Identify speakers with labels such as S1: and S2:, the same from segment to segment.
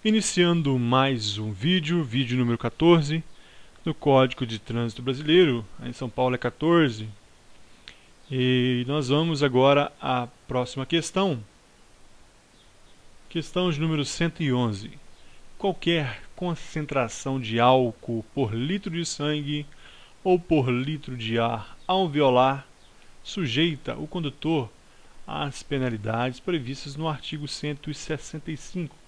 S1: Iniciando mais um vídeo número 14, do Código de Trânsito Brasileiro. Em São Paulo é 14. E nós vamos agora à próxima questão. Questão de número 111. Qualquer concentração de álcool por litro de sangue ou por litro de ar alveolar sujeita o condutor às penalidades previstas no artigo 165.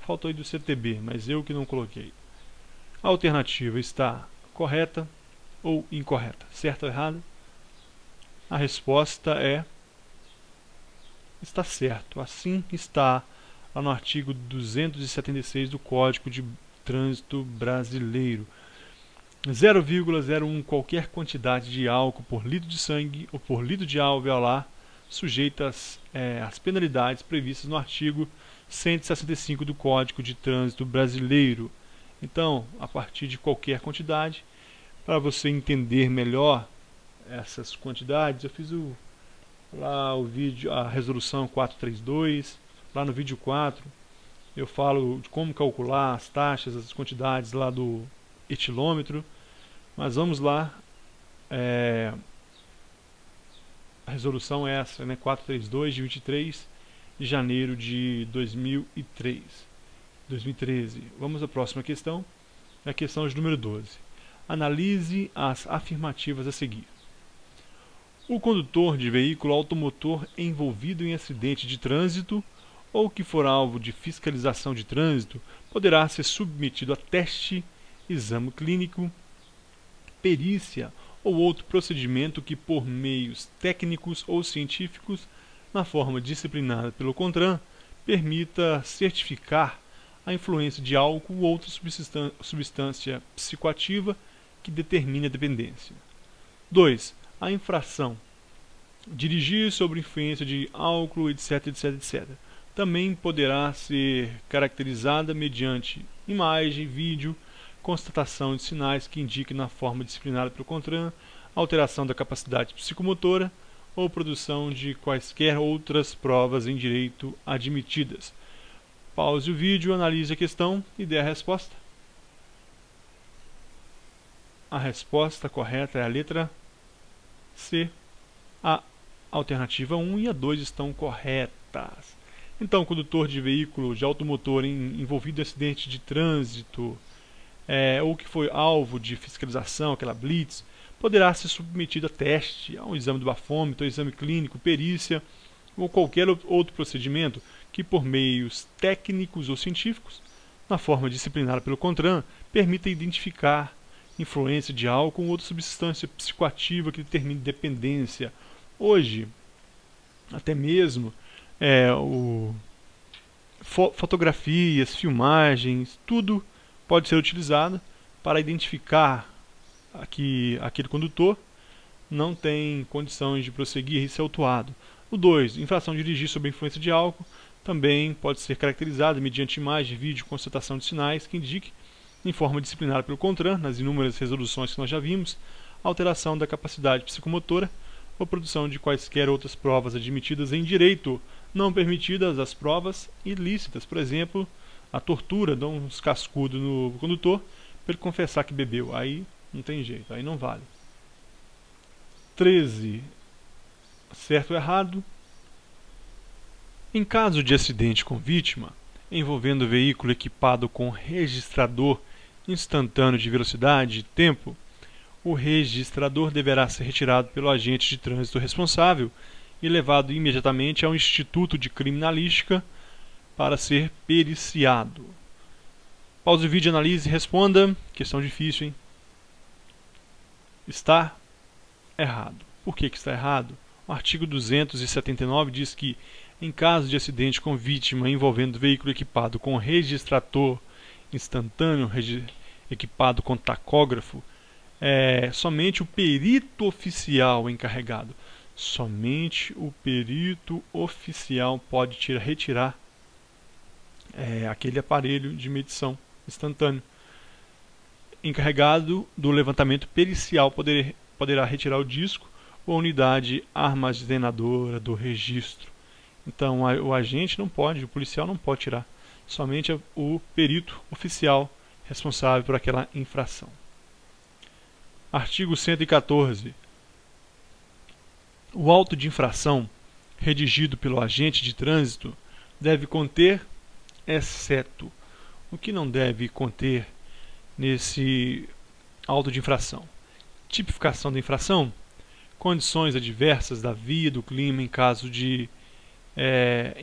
S1: Faltou aí do CTB, mas eu que não coloquei. A alternativa está correta ou incorreta? Certo ou errado? A resposta está certo. Assim está lá no artigo 276 do Código de Trânsito Brasileiro. 0,01 qualquer quantidade de álcool por litro de sangue ou por litro de ar alveolar sujeita às penalidades previstas no artigo 165 do Código de Trânsito Brasileiro. Então, a partir de qualquer quantidade, para você entender melhor essas quantidades, eu fiz lá o vídeo, a resolução 432, lá no vídeo 4, eu falo de como calcular as taxas, as quantidades lá do etilômetro, mas vamos lá, a resolução é essa, né, 432 de 23 de janeiro de 2013. Vamos à próxima questão, a questão de número 12. Analise as afirmativas a seguir. O condutor de veículo automotor envolvido em acidente de trânsito ou que for alvo de fiscalização de trânsito poderá ser submetido a teste, exame clínico, perícia ou outro procedimento que, por meios técnicos ou científicos, na forma disciplinada pelo CONTRAN, permita certificar a influência de álcool ou outra substância psicoativa que determine a dependência. 2. A infração. Dirigir sob influência de álcool, etc, etc, etc. Também poderá ser caracterizada mediante imagem, vídeo, constatação de sinais que indiquem na forma disciplinada pelo CONTRAN, alteração da capacidade psicomotora ou produção de quaisquer outras provas em direito admitidas. Pause o vídeo, analise a questão e dê a resposta. A resposta correta é a letra C. A alternativa 1 e a 2 estão corretas. Então, o condutor de veículo de automotor envolvido em acidente de trânsito ou que foi alvo de fiscalização, aquela blitz, poderá ser submetido a teste, a um exame do bafômetro, a exame clínico, perícia ou qualquer outro procedimento que, por meios técnicos ou científicos, na forma disciplinada pelo CONTRAN, permita identificar influência de álcool ou outra substância psicoativa que determine dependência. Hoje, até mesmo fotografias, filmagens, tudo pode ser utilizado para identificar que aquele condutor não tem condições de prosseguir e ser autuado. O 2, infração de dirigir sob a influência de álcool, também pode ser caracterizada mediante imagem, vídeo, constatação de sinais que indique, em forma disciplinada pelo CONTRAN, nas inúmeras resoluções que nós já vimos, alteração da capacidade psicomotora ou produção de quaisquer outras provas admitidas em direito, não permitidas as provas ilícitas, por exemplo, a tortura, dá uns cascudos no condutor para ele confessar que bebeu. Aí não tem jeito, aí não vale. 13. Certo ou errado? Em caso de acidente com vítima, envolvendo veículo equipado com registrador instantâneo de velocidade e tempo, o registrador deverá ser retirado pelo agente de trânsito responsável e levado imediatamente ao Instituto de Criminalística para ser periciado. Pause o vídeo, analise e responda. Questão difícil, hein? Está errado. Por que está errado? O artigo 279 diz que, em caso de acidente com vítima envolvendo veículo equipado com registrador instantâneo, equipado com tacógrafo, somente o perito oficial encarregado, somente o perito oficial pode retirar aquele aparelho de medição instantâneo. Encarregado do levantamento pericial poderá retirar o disco ou a unidade armazenadora do registro. Então o agente não pode, o policial não pode tirar. somente o perito oficial responsável por aquela infração. Artigo 114. O auto de infração redigido pelo agente de trânsito deve conter, exceto, o que não deve conter nesse auto de infração: tipificação da infração, condições adversas da via do clima em caso de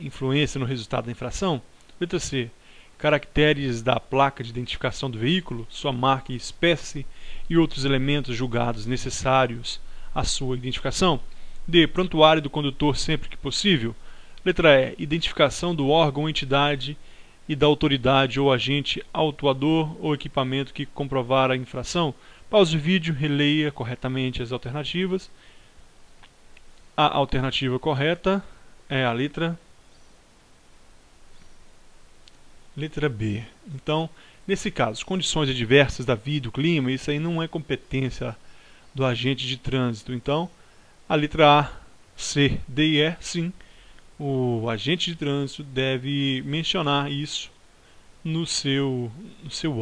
S1: influência no resultado da infração. Letra C. Caracteres da placa de identificação do veículo, sua marca e espécie e outros elementos julgados necessários à sua identificação. D. Prontuário do condutor sempre que possível. Letra E. Identificação do órgão ou entidade e da autoridade ou agente autuador ou equipamento que comprovar a infração. Pause o vídeo, releia corretamente as alternativas. A alternativa correta é a letra B. Então, nesse caso, condições adversas da via e do clima, isso aí não é competência do agente de trânsito. Então, a letra A, C, D e E, sim, o agente de trânsito deve mencionar isso no seu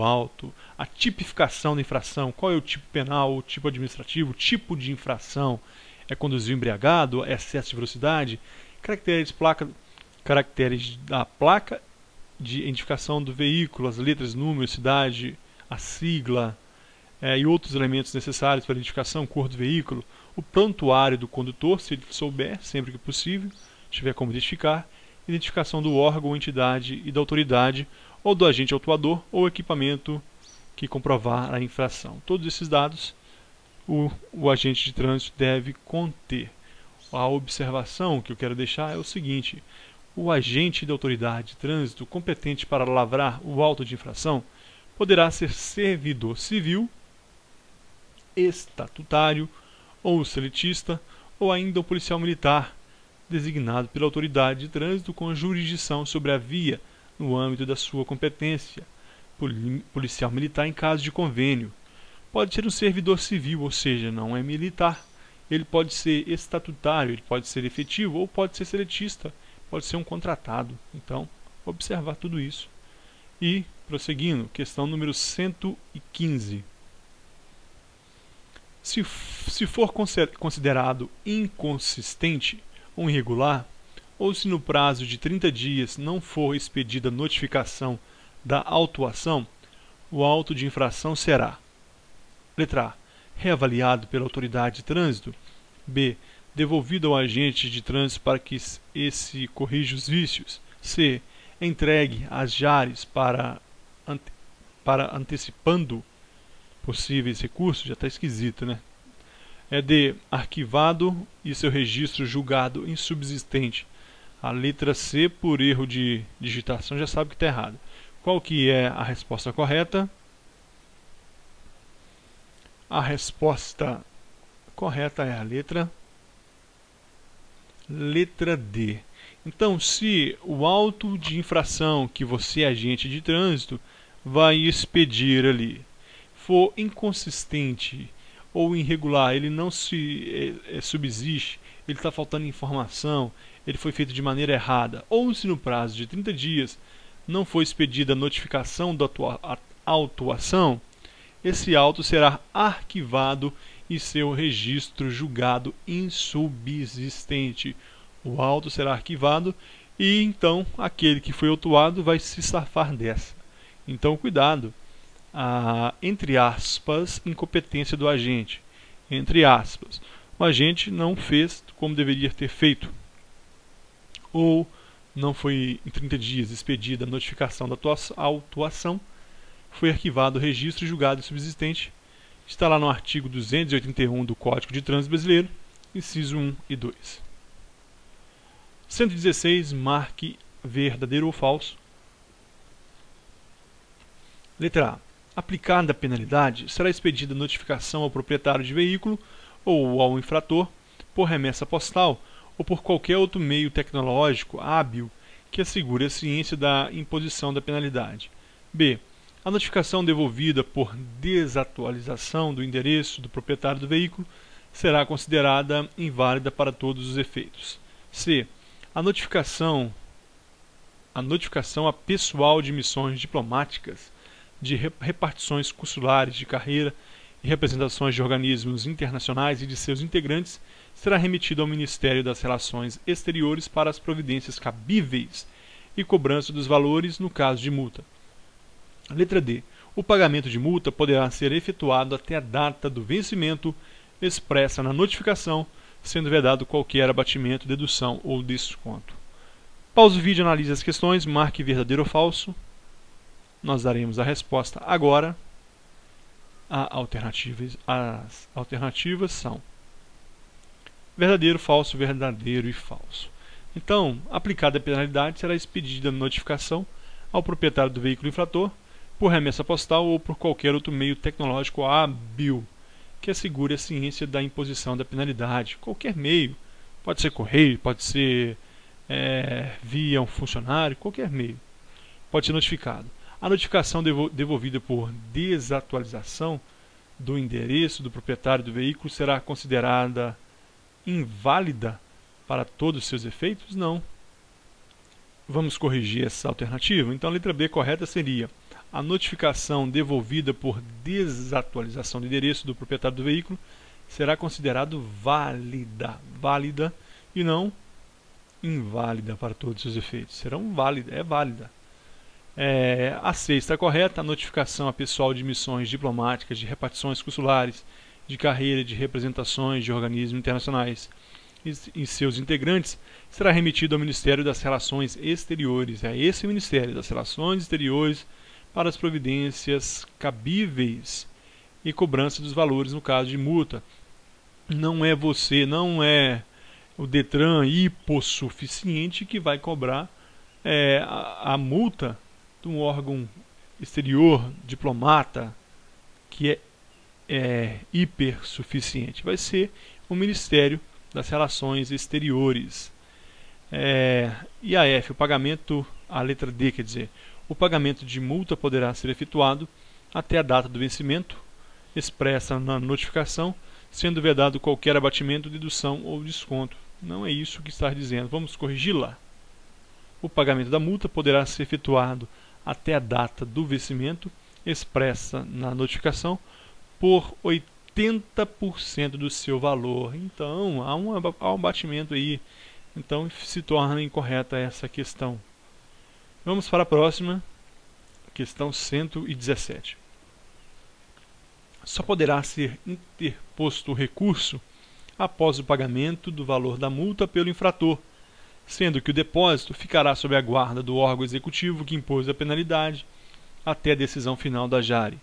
S1: auto. A tipificação da infração, qual é o tipo penal, o tipo administrativo, o tipo de infração, é conduzir embriagado, é excesso de velocidade, caracteres da placa de identificação do veículo, as letras, número, cidade, a sigla e outros elementos necessários para a identificação, cor do veículo, o prontuário do condutor, se ele souber, sempre que possível, tiver como identificar, identificação do órgão ou entidade e da autoridade, ou do agente autuador ou equipamento que comprovar a infração. Todos esses dados o agente de trânsito deve conter. A observação que eu quero deixar é o seguinte: o agente da autoridade de trânsito competente para lavrar o auto de infração poderá ser servidor civil, estatutário ou seletista, ou ainda o policial militar, designado pela autoridade de trânsito com jurisdição sobre a via no âmbito da sua competência. Policial militar em caso de convênio. Pode ser um servidor civil, ou seja, não é militar. Ele pode ser estatutário, ele pode ser efetivo ou pode ser seletista, pode ser um contratado. Então, observar tudo isso. E, prosseguindo, questão número 115. Se for considerado inconsistente ou irregular, ou se no prazo de 30 dias não for expedida notificação da autuação, o auto de infração será: letra A, reavaliado pela autoridade de trânsito. B, devolvido ao agente de trânsito para que esse corrija os vícios. C, entregue às JARES para antecipando possíveis recursos. Já está esquisito, né? D, arquivado e seu registro julgado insubsistente. A letra C, por erro de digitação, já sabe que está errado. Qual que é a resposta correta? A resposta correta é a letra D. Então, se o auto de infração que você, agente de trânsito, vai expedir ali, for inconsistente ou irregular, ele não subsiste, ele está faltando informação, ele foi feito de maneira errada, ou se no prazo de 30 dias não foi expedida a notificação da autuação, esse auto será arquivado e seu registro julgado insubsistente. O auto será arquivado e então aquele que foi autuado vai se safar dessa. Então, cuidado. Entre aspas, incompetência do agente. Entre aspas, o agente não fez como deveria ter feito. Ou não foi em 30 dias expedida a notificação da autuação, foi arquivado o registro e julgado insubsistente. Está lá no artigo 281 do Código de Trânsito Brasileiro, inciso 1 e 2. 116. Marque verdadeiro ou falso. Letra A. Aplicada a penalidade, será expedida notificação ao proprietário de veículo ou ao infrator por remessa postal ou por qualquer outro meio tecnológico hábil que assegure a ciência da imposição da penalidade. B. A notificação devolvida por desatualização do endereço do proprietário do veículo será considerada inválida para todos os efeitos. C. A notificação a notificação a pessoal de missões diplomáticas, de repartições consulares de carreira e representações de organismos internacionais e de seus integrantes será remetida ao Ministério das Relações Exteriores para as providências cabíveis e cobrança dos valores no caso de multa. Letra D. O pagamento de multa poderá ser efetuado até a data do vencimento expressa na notificação, sendo vedado qualquer abatimento, dedução ou desconto. Pause o vídeo, analise as questões, marque verdadeiro ou falso. Nós daremos a resposta agora. As alternativas são verdadeiro, falso, verdadeiro e falso. Então, aplicada a penalidade, será expedida notificação ao proprietário do veículo infrator por remessa postal ou por qualquer outro meio tecnológico hábil que assegure a ciência da imposição da penalidade. Qualquer meio, pode ser correio, pode ser via um funcionário, qualquer meio, pode ser notificado. A notificação devolvida por desatualização do endereço do proprietário do veículo será considerada inválida para todos os seus efeitos? Não. Vamos corrigir essa alternativa. Então a letra B correta seria: a notificação devolvida por desatualização do endereço do proprietário do veículo será considerada válida e não inválida para todos os seus efeitos. Serão válida, é válida. A C está correta. A notificação a pessoal de missões diplomáticas, de repartições consulares, de carreira, de representações de organismos internacionais e seus integrantes será remetida ao Ministério das Relações Exteriores. É esse Ministério das Relações Exteriores para as providências cabíveis e cobrança dos valores no caso de multa. Não é você, não é o Detran hipossuficiente que vai cobrar a multa de um órgão exterior, diplomata, que é hipersuficiente. Vai ser o Ministério das Relações Exteriores. E a F, o pagamento, a letra D, quer dizer, o pagamento de multa poderá ser efetuado até a data do vencimento, expressa na notificação, sendo vedado qualquer abatimento, dedução ou desconto. Não é isso que está dizendo. Vamos corrigi-la. O pagamento da multa poderá ser efetuado até a data do vencimento, expressa na notificação, por 80% do seu valor. Então, há um abatimento aí. Então, se torna incorreta essa questão. Vamos para a próxima, questão 117. Só poderá ser interposto recurso após o pagamento do valor da multa pelo infrator, sendo que o depósito ficará sob a guarda do órgão executivo que impôs a penalidade até a decisão final da JARE.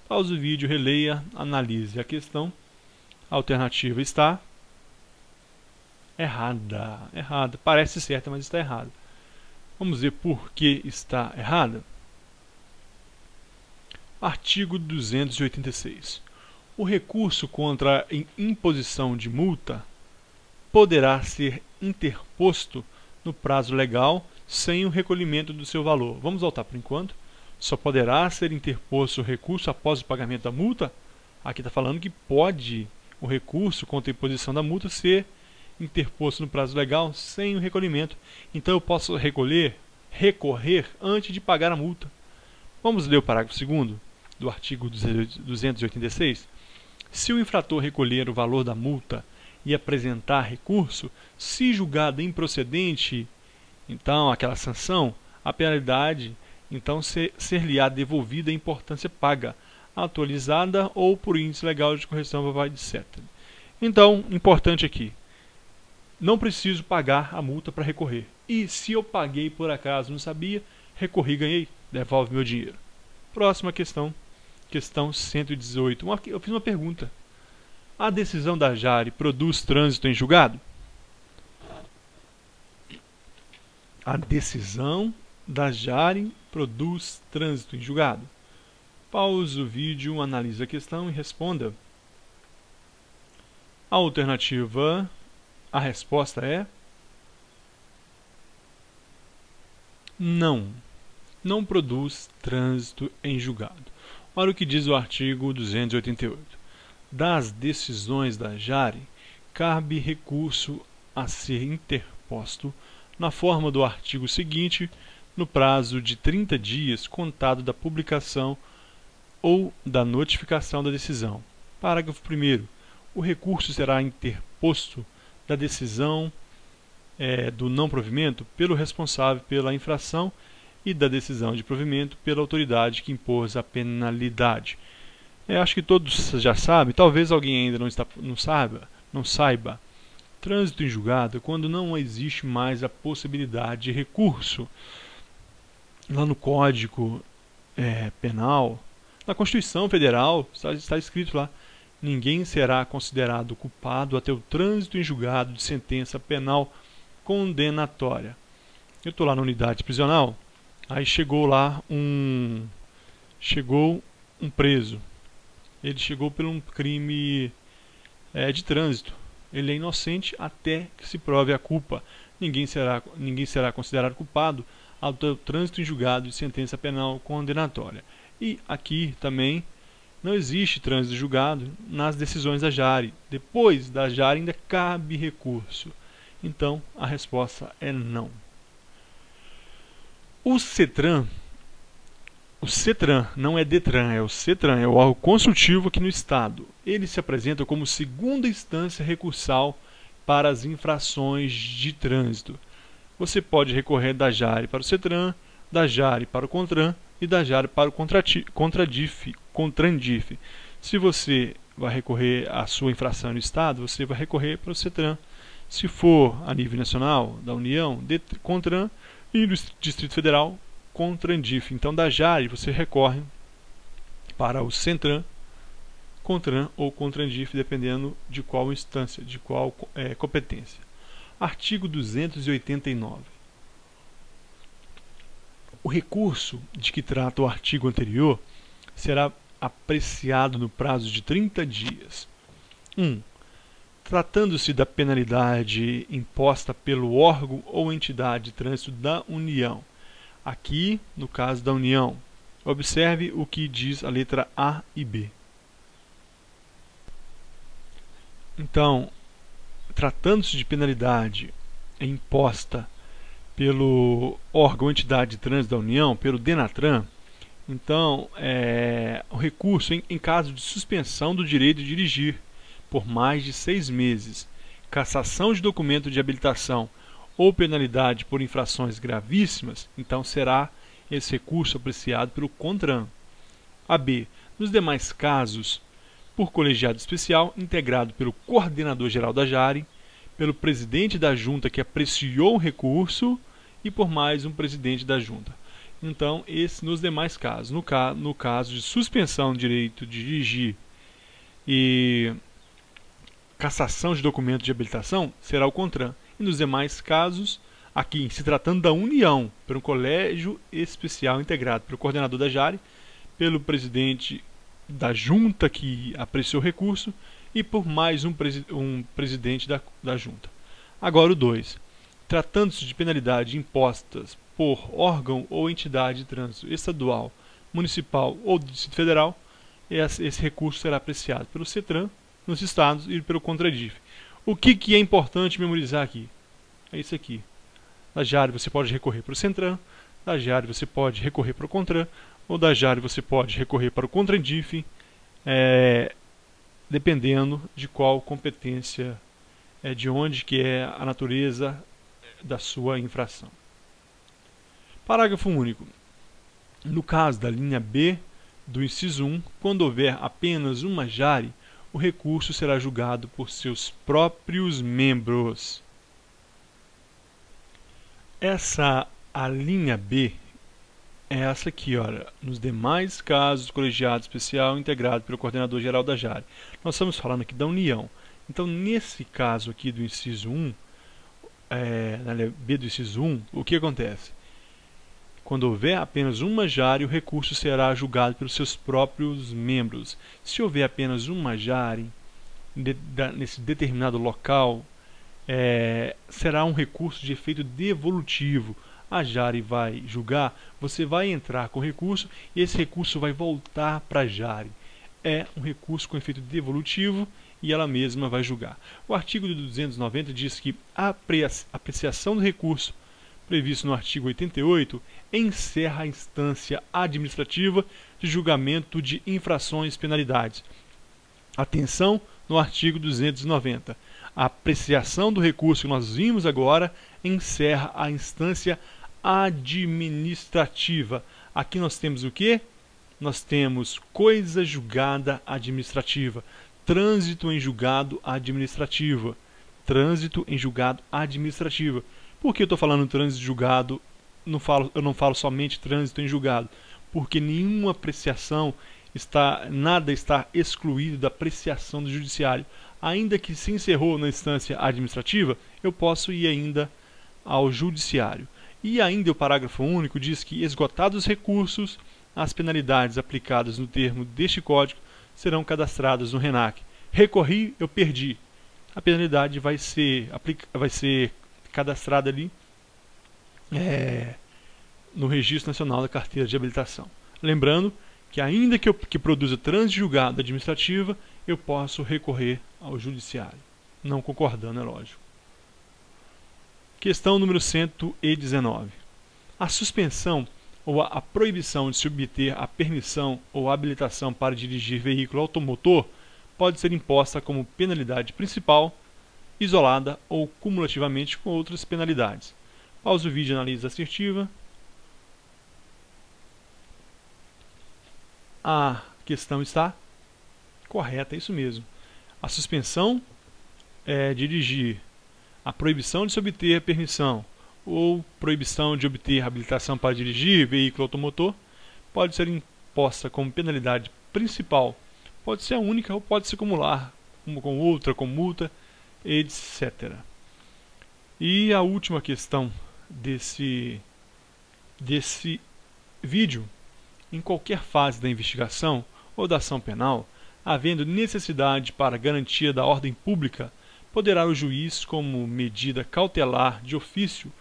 S1: Pause o vídeo, releia, analise a questão. A alternativa está errada. Errada. Parece certa, mas está errada. Vamos ver por que está errada. Artigo 286. O recurso contra a imposição de multa poderá ser interposto no prazo legal sem o recolhimento do seu valor. Vamos voltar por enquanto. Só poderá ser interposto o recurso após o pagamento da multa. Aqui está falando que pode o recurso contra a imposição da multa ser interposto no prazo legal sem o recolhimento. Então eu posso recorrer antes de pagar a multa. Vamos ler o parágrafo 2º do artigo 286. Se o infrator recolher o valor da multa e apresentar recurso, se julgado improcedente, então aquela sanção, a penalidade então ser-lhe-á devolvida a importância paga, atualizada ou por índice legal de correção, etc. Então, importante aqui, não preciso pagar a multa para recorrer. E se eu paguei por acaso, não sabia, recorri, ganhei, devolve meu dinheiro. Próxima questão, questão 118. Eu fiz uma pergunta. A decisão da JARE produz trânsito em julgado? A decisão da JARE produz trânsito em julgado? Pause o vídeo, analise a questão e responda. A alternativa, a resposta é não. Não produz trânsito em julgado. Olha o que diz o artigo 288. Das decisões da JARE, cabe recurso a ser interposto na forma do artigo seguinte no prazo de 30 dias contado da publicação ou da notificação da decisão. Parágrafo 1º. O recurso será interposto da decisão do não provimento pelo responsável pela infração e da decisão de provimento pela autoridade que impôs a penalidade. Acho que todos já sabem, talvez alguém ainda não saiba. Trânsito em julgado é quando não existe mais a possibilidade de recurso. Lá no Código Penal, na Constituição Federal, está escrito lá: ninguém será considerado culpado até o trânsito em julgado de sentença penal condenatória. Eu estou lá na unidade prisional, aí chegou um preso. Ele chegou por um crime de trânsito. Ele é inocente até que se prove a culpa. Ninguém será considerado culpado ao trânsito em julgado de sentença penal condenatória. E aqui também não existe trânsito julgado nas decisões da JARE. Depois da JARE ainda cabe recurso. Então a resposta é não. O CETRAN não é DETRAN, é o CETRAN, é o órgão consultivo aqui no Estado. Ele se apresenta como segunda instância recursal para as infrações de trânsito. Você pode recorrer da JARE para o CETRAN, da JARE para o CONTRAN e da JARE para o CONTRANDIF. Se você vai recorrer à sua infração no Estado, você vai recorrer para o CETRAN. Se for a nível nacional, da União, CONTRAN, e do Distrito Federal, CONTRANDIF. Então, da JARE, você recorre para o CENTRAN, CONTRAN ou CONTRANDIF, dependendo de qual instância, de qual competência. Artigo 289. O recurso de que trata o artigo anterior será apreciado no prazo de 30 dias. 1. Tratando-se da penalidade imposta pelo órgão ou entidade de trânsito da União. Aqui, no caso da União, observe o que diz a letra A e B. Então, tratando-se de penalidade imposta pelo órgão ou entidade de trânsito da União, pelo DENATRAN, então, o recurso em caso de suspensão do direito de dirigir por mais de 6 meses, cassação de documento de habilitação ou penalidade por infrações gravíssimas, então será esse recurso apreciado pelo CONTRAN. AB. Nos demais casos, por colegiado especial integrado pelo coordenador-geral da JARE, pelo presidente da junta que apreciou o recurso e por mais um presidente da junta. Então, esse nos demais casos. No caso de suspensão do direito de dirigir e cassação de documento de habilitação, será o CONTRAN. E nos demais casos, aqui, se tratando da União, por um colégio especial integrado pelo coordenador da JARE, pelo presidente da junta que apreciou o recurso e por mais um presidente da junta. Agora o 2. Tratando-se de penalidade impostas por órgão ou entidade de trânsito estadual, municipal ou do Distrito Federal, esse recurso será apreciado pelo CETRAN nos estados e pelo CONTRADIF. O que é importante memorizar aqui? É isso aqui. Da JARE você pode recorrer para o CETRAN, da JARE você pode recorrer para o CONTRAN, ou da JARE você pode recorrer para o CONTRADIF, dependendo de qual competência, de onde que é a natureza da sua infração. Parágrafo único. No caso da linha B do inciso 1, quando houver apenas uma JARE, o recurso será julgado por seus próprios membros. A linha B é essa aqui, olha. Nos demais casos, colegiado especial integrado pelo coordenador-geral da JARE. Nós estamos falando aqui da União. Então, nesse caso aqui do inciso 1, na linha B do inciso 1, o que acontece? Quando houver apenas uma JARE, o recurso será julgado pelos seus próprios membros. Se houver apenas uma JARE nesse determinado local, será um recurso de efeito devolutivo. A JARE vai julgar, você vai entrar com o recurso e esse recurso vai voltar para a JARE. É um recurso com efeito devolutivo e ela mesma vai julgar. O artigo 290 diz que a apreciação do recurso previsto no artigo 88, encerra a instância administrativa de julgamento de infrações e penalidades. Atenção no artigo 290. A apreciação do recurso que nós vimos agora encerra a instância administrativa. Aqui nós temos o quê? Nós temos coisa julgada administrativa, trânsito em julgado administrativo. Trânsito em julgado administrativo. Por que eu estou falando trânsito julgado? Eu não falo somente trânsito em julgado, porque nenhuma apreciação nada está excluído da apreciação do judiciário. Ainda que se encerrou na instância administrativa, eu posso ir ainda ao judiciário. E ainda o parágrafo único diz que, esgotados os recursos, as penalidades aplicadas no termo deste Código serão cadastradas no RENAC. Recorri, eu perdi. A penalidade vai ser cadastrada ali no Registro Nacional da Carteira de Habilitação. Lembrando que ainda que produza trânsito julgado administrativa, eu posso recorrer ao judiciário, não concordando, é lógico. Questão número 119. A suspensão ou a proibição de se obter a permissão ou habilitação para dirigir veículo automotor pode ser imposta como penalidade principal, isolada ou cumulativamente com outras penalidades. Pausa o vídeo e analise a assertiva. A questão está correta, é isso mesmo. A suspensão é dirigir, a proibição de se obter a permissão ou proibição de obter habilitação para dirigir veículo automotor pode ser imposta como penalidade principal. Pode ser a única ou pode se acumular com outra, com multa, etc. E a última questão desse vídeo: em qualquer fase da investigação ou da ação penal, havendo necessidade para garantia da ordem pública, poderá o juiz, como medida cautelar de ofício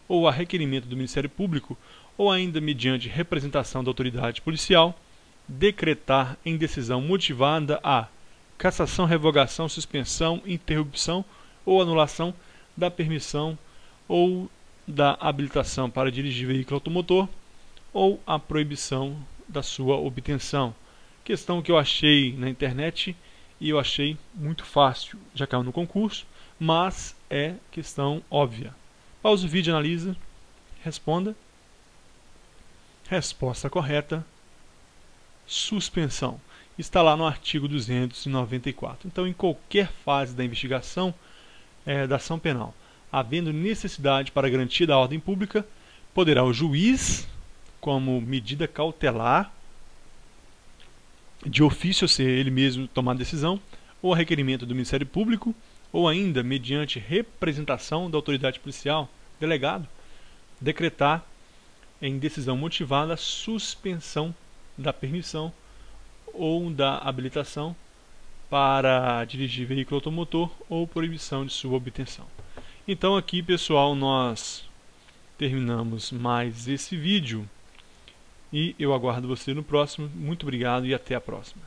S1: ou a requerimento do Ministério Público, ou ainda mediante representação da autoridade policial, decretar em decisão motivada a cassação, revogação, suspensão, interrupção ou anulação da permissão ou da habilitação para dirigir veículo automotor ou a proibição da sua obtenção. Questão que eu achei na internet e eu achei muito fácil, já caiu no concurso, mas é questão óbvia. Pausa o vídeo, analisa, responda. Resposta correta: suspensão. Está lá no artigo 294. Então, em qualquer fase da investigação da ação penal, havendo necessidade para garantia da ordem pública, poderá o juiz, como medida cautelar de ofício, ou seja, ele mesmo tomar a decisão, ou a requerimento do Ministério Público, ou ainda mediante representação da autoridade policial, delegado, decretar em decisão motivada a suspensão da permissão ou da habilitação para dirigir veículo automotor ou proibição de sua obtenção. Então aqui, pessoal, nós terminamos mais esse vídeo e eu aguardo você no próximo. Muito obrigado e até a próxima.